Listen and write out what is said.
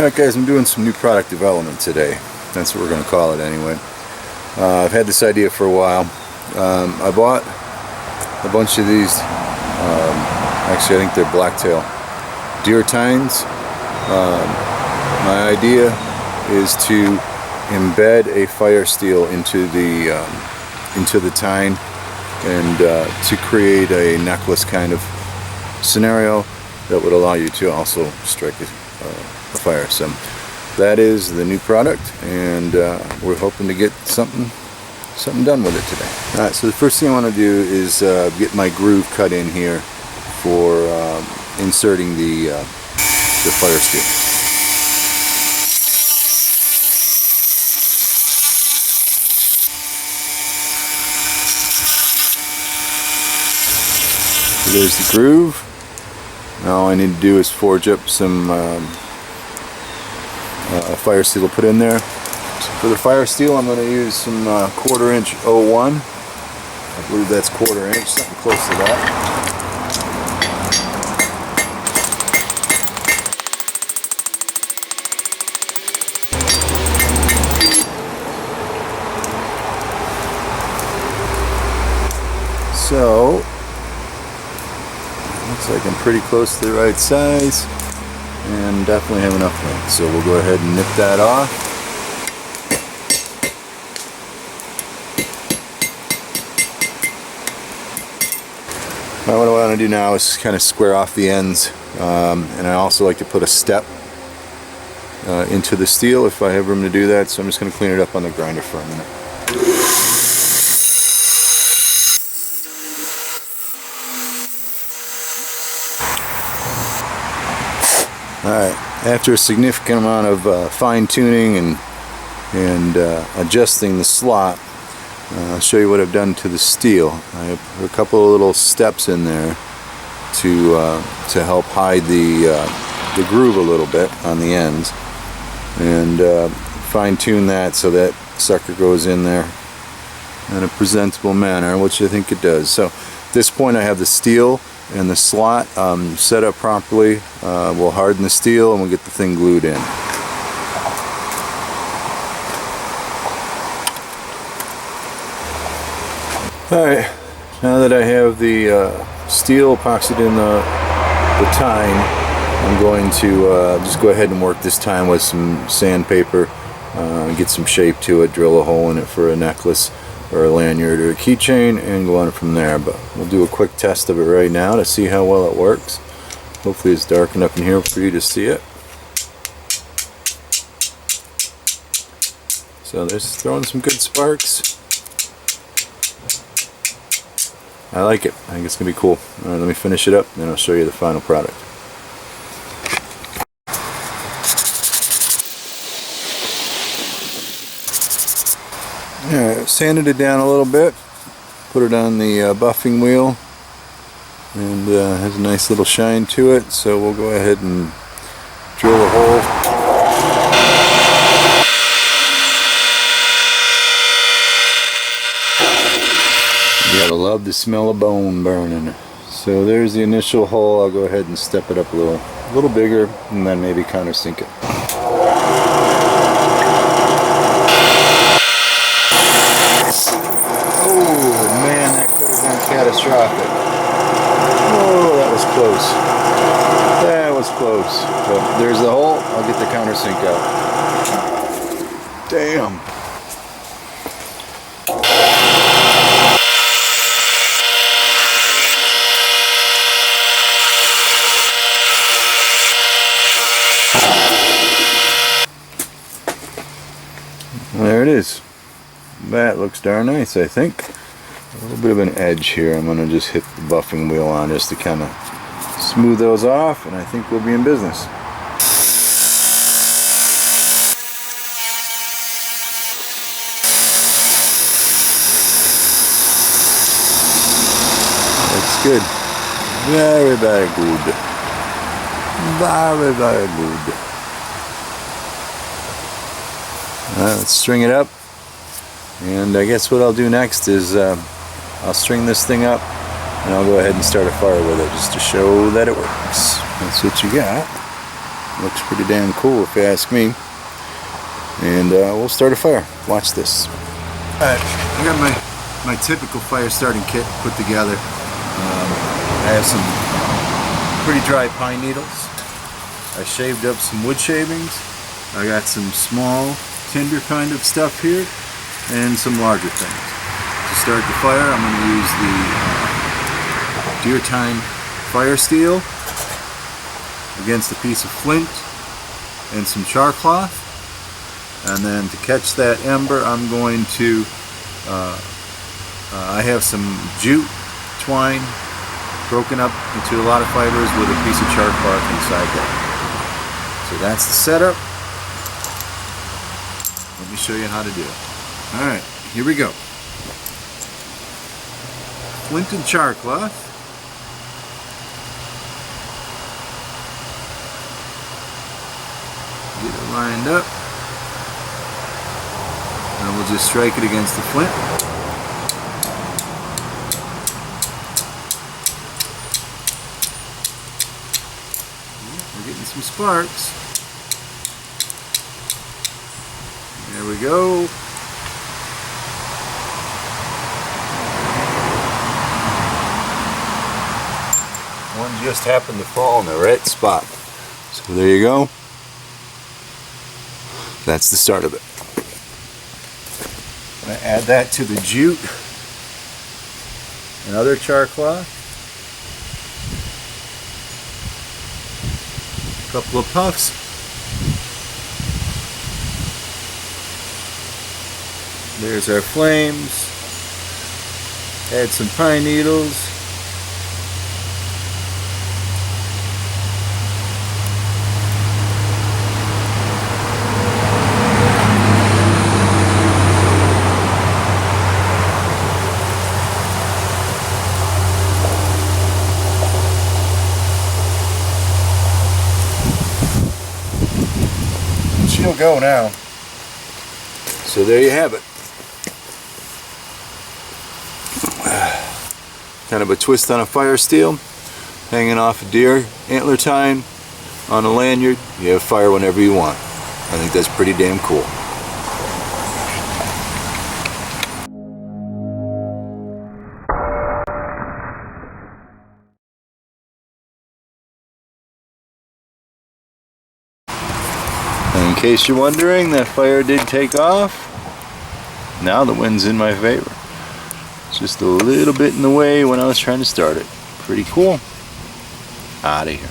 Alright guys, I'm doing some new product development today. That's what we're going to call it anyway. I've had this idea for a while. I bought a bunch of these, actually I think they're blacktail deer tines. My idea is to embed a fire steel into the tine and to create a necklace kind of scenario that would allow you to also strike a fire. So that is the new product, and we're hoping to get something done with it today. Alright, so the first thing I want to do is get my groove cut in here for inserting the fire steel. So there's the groove. Now all I need to do is forge up some fire steel to put in there. So for the fire steel, I'm going to use some 1/4 inch 01. I believe that's 1/4 inch, something close to that. So looks like I'm pretty close to the right size and definitely have enough length. So we'll go ahead and nip that off. Now what I want to do now is kind of square off the ends, and I also like to put a step into the steel if I have room to do that. So I'm just going to clean it up on the grinder for a minute. Alright, after a significant amount of fine tuning and adjusting the slot, I'll show you what I've done to the steel. I have a couple of little steps in there to help hide the groove a little bit on the ends, and fine tune that so that sucker goes in there in a presentable manner, which I think it does. So at this point I have the steel and the slot set up properly. We'll harden the steel and we'll get the thing glued in. Alright, now that I have the steel epoxied in the tine, I'm going to just go ahead and work this tine with some sandpaper, get some shape to it, drill a hole in it for a necklace or a lanyard or a keychain, and go on from there. But we'll do a quick test of it right now to see how well it works. Hopefully it's dark enough in here for you to see it. So there's throwing some good sparks. I like it. I think it's going to be cool. Alright, let me finish it up and then I'll show you the final product. Alright, sanded it down a little bit, put it on the buffing wheel, and has a nice little shine to it, so we'll go ahead and drill a hole. You gotta love the smell of bone burning. So there's the initial hole. I'll go ahead and step it up a little bigger, and then maybe countersink it. Catastrophic. Oh, that was close. That was close. So there's the hole. I'll get the countersink out. Damn. There it is. That looks darn nice, I think. A little bit of an edge here. I'm going to just hit the buffing wheel on just to kind of smooth those off, and I think we'll be in business. Looks good. Very, very good. Very, very good. Alright, let's string it up. And I guess what I'll do next is I'll string this thing up and I'll go ahead and start a fire with it just to show that it works. That's what you got. Looks pretty damn cool if you ask me. And we'll start a fire. Watch this. Alright, I got my typical fire starting kit put together. I have some pretty dry pine needles. I shaved up some wood shavings. I got some small tinder kind of stuff here and some larger things. To start the fire, I'm going to use the Tine fire steel against a piece of flint and some char cloth. And then to catch that ember, I'm going to I have some jute twine broken up into a lot of fibers with a piece of char cloth inside that. So that's the setup. Let me show you how to do it. Alright, here we go. Flint and char cloth. Get it lined up. And we'll just strike it against the flint. We're getting some sparks. There we go. One just happened to fall in the right spot. So there you go. That's the start of it. I'm going to add that to the jute and other char cloth. A couple of puffs. There's our flames. Add some pine needles. She'll go now. So there you have it. Kind of a twist on a fire steel, hanging off a deer antler tine on a lanyard. You have fire whenever you want. I think that's pretty damn cool. And in case you're wondering, that fire did take off. Now the wind's in my favor. It's just a little bit in the way when I was trying to start it. Pretty cool. Out of here.